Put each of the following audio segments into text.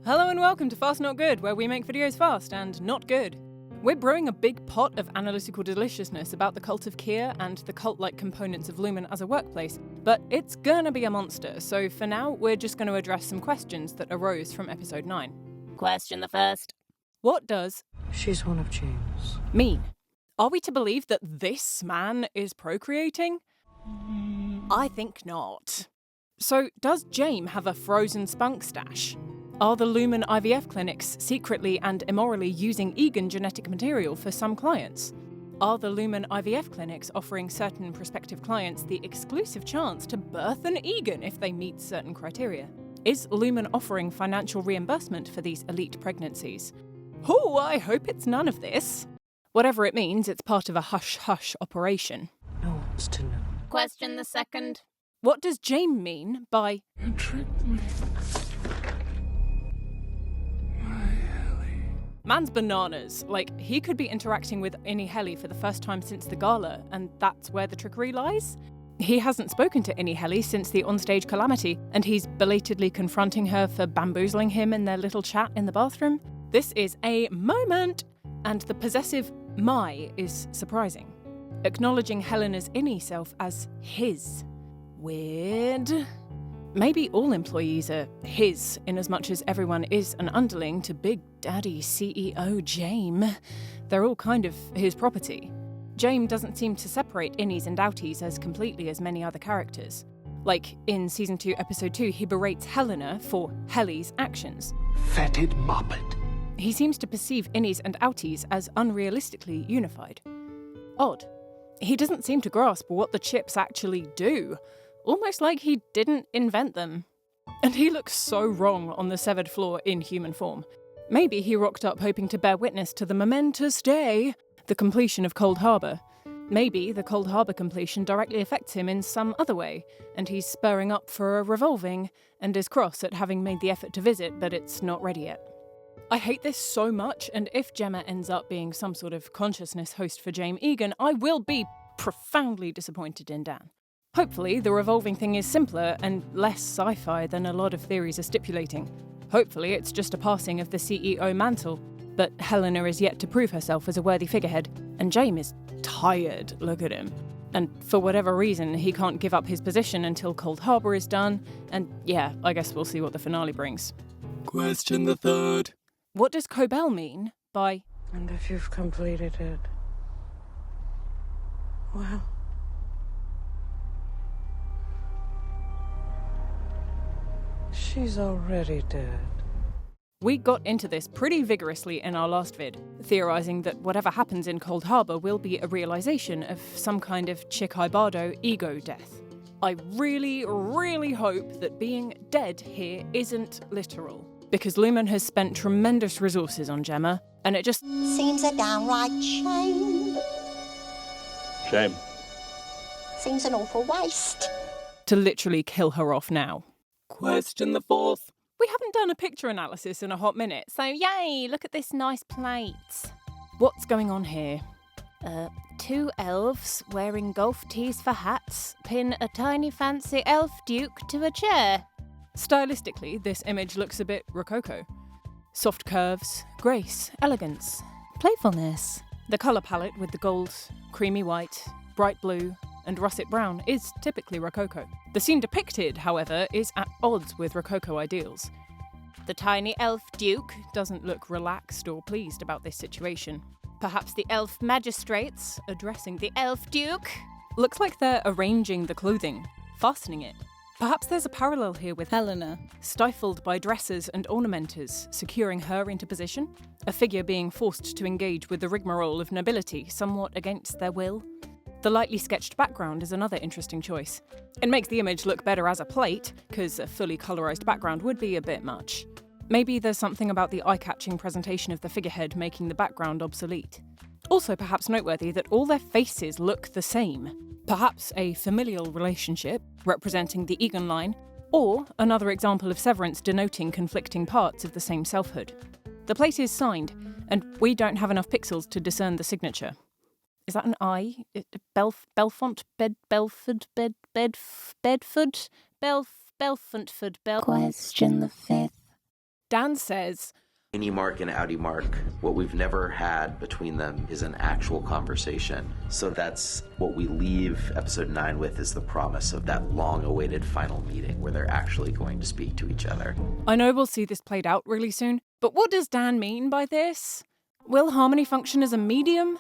Hello and welcome to Fast Not Good, where we make videos fast and not good. We're brewing a big pot of analytical deliciousness about the cult of Keir and the cult-like components of Lumen as a workplace, but it's gonna be a monster, so for now we're just going to address some questions that arose from episode 9. Question the first. What does She's one of Jame's. mean? Are we to believe that this man is procreating? I think not. So, does Jame have a frozen spunk stash? Are the Lumen IVF clinics secretly and immorally using Eagan genetic material for some clients? Are the Lumen IVF clinics offering certain prospective clients the exclusive chance to birth an Eagan if they meet certain criteria? Is Lumen offering financial reimbursement for these elite pregnancies? Oh, I hope it's none of this. Whatever it means, it's part of a hush-hush operation. No one's to know. Question the second. What does Jame mean by You tricked me. My Helly. man's bananas? Like, he could be interacting with Helly for the first time since the gala, and that's where the trickery lies? He hasn't spoken to Helly since the onstage calamity, and he's belatedly confronting her for bamboozling him in their little chat in the bathroom. This is a moment, and the possessive my is surprising. Acknowledging Helena's innie self as his. Weird. Maybe all employees are his, in as much as everyone is an underling to Big Daddy CEO Jame. They're all kind of his property. Jame doesn't seem to separate innies and outies as completely as many other characters. Like, in Season 2, Episode 2, he berates Helena for Helly's actions. Fetid muppet. He seems to perceive innies and outies as unrealistically unified. Odd. He doesn't seem to grasp what the chips actually do. Almost like he didn't invent them. And he looks so wrong on the severed floor in human form. Maybe he rocked up hoping to bear witness to the momentous day, the completion of Cold Harbour. Maybe the Cold Harbour completion directly affects him in some other way, and he's spurring up for a revolving, and is cross at having made the effort to visit, but it's not ready yet. I hate this so much, and if Gemma ends up being some sort of consciousness host for Jame Eagan, I will be profoundly disappointed in Dan. Hopefully, the revolving thing is simpler and less sci-fi than a lot of theories are stipulating. Hopefully, it's just a passing of the CEO mantle. But Helena is yet to prove herself as a worthy figurehead, and Jame is tired, look at him. And for whatever reason, he can't give up his position until Cold Harbour is done, and yeah, I guess we'll see what the finale brings. Question the third. What does Cobel mean by And if you've completed it, well, she's already dead. We got into this pretty vigorously in our last vid, theorising that whatever happens in Cold Harbour will be a realisation of some kind of Chikai Bardo ego death. I really, really hope that being dead here isn't literal, because Lumen has spent tremendous resources on Gemma, and it just Seems a downright shame. Shame. Seems an awful waste. to literally kill her off now. Question the fourth. We haven't done a picture analysis in a hot minute, so yay, look at this nice plate. What's going on here? Two elves wearing golf tees for hats pin a tiny fancy elf duke to a chair. Stylistically, this image looks a bit rococo. Soft curves, grace, elegance, playfulness. The colour palette with the gold, creamy white, bright blue, and russet brown is typically rococo. The scene depicted, however, is at odds with rococo ideals. The tiny elf duke. Doesn't look relaxed or pleased about this situation. Perhaps the elf magistrates Addressing the elf duke. looks like they're arranging the clothing, fastening it. Perhaps there's a parallel here with Helena, stifled by dressers and ornamenters, securing her into position, a figure being forced to engage with the rigmarole of nobility, somewhat against their will. The lightly sketched background is another interesting choice. It makes the image look better as a plate, because a fully colorised background would be a bit much. Maybe there's something about the eye-catching presentation of the figurehead making the background obsolete. Also perhaps noteworthy that all their faces look the same. Perhaps a familial relationship, representing the Eagan line, or another example of Severance denoting conflicting parts of the same selfhood. The plate is signed, and we don't have enough pixels to discern the signature. Is that an I? Belfont? Belford? Bedford? Belfontford? Question the fifth. Dan says, Innie Mark and Outie Mark, what we've never had between them is an actual conversation. So that's what we leave episode 9 with, is the promise of that long-awaited final meeting where they're actually going to speak to each other. I know we'll see this played out really soon, but what does Dan mean by this? Will Harmony function as a medium?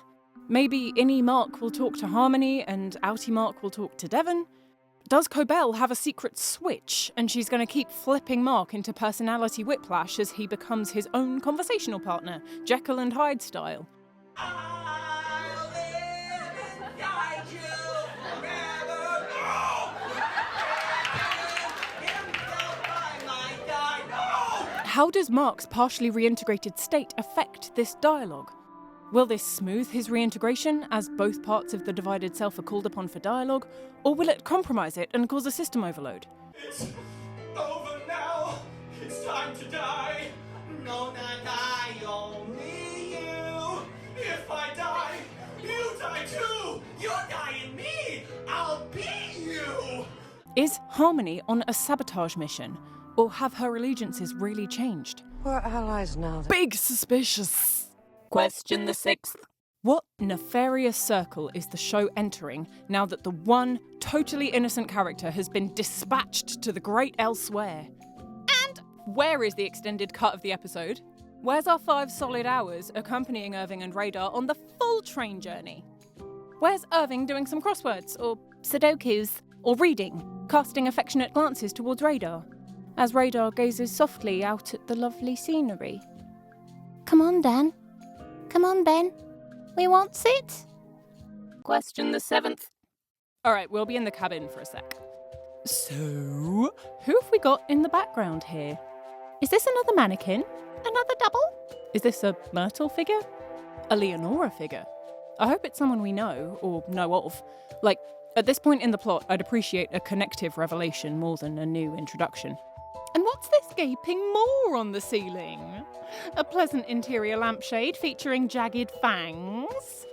Maybe Innie Mark will talk to Harmony and Outie Mark will talk to Devon? Does Cobel have a secret switch and she's going to keep flipping Mark into personality whiplash as he becomes his own conversational partner, Jekyll and Hyde style? How does Mark's partially reintegrated state affect this dialogue? Will this smooth his reintegration, as both parts of the divided self are called upon for dialogue, or will it compromise it and cause a system overload? It's over now. It's time to die. No, not I, only you. If I die, you die too. You're dying me. I'll be you. Is Harmony on a sabotage mission, or have her allegiances really changed? We're allies now. Big suspicious. Question the 6th. What nefarious circle is the show entering now that the one totally innocent character has been dispatched to the great elsewhere? And where is the extended cut of the episode? Where's our 5 solid hours accompanying Irving and Radar on the full train journey? Where's Irving doing some crosswords, or Sudokus, or reading, casting affectionate glances towards Radar, as Radar gazes softly out at the lovely scenery? Come on, Dan. Come on, Ben. We want it. Question the 7th. Alright, we'll be in the cabin for a sec. So, who have we got in the background here? Is this another mannequin? Another double? Is this a Myrtle figure? A Leonora figure? I hope it's someone we know, or know of. Like, at this point in the plot, I'd appreciate a connective revelation more than a new introduction. And what's this gaping maw on the ceiling? A pleasant interior lampshade featuring jagged fangs?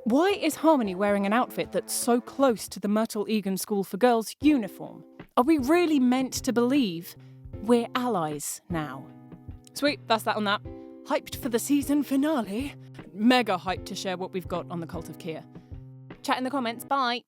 Why is Harmony wearing an outfit that's so close to the Myrtle Eagan School for Girls uniform? Are we really meant to believe we're allies now? Sweet, that's that on that. Hyped for the season finale. Mega hyped to share what we've got on the Cult of Keir. Chat in the comments, bye.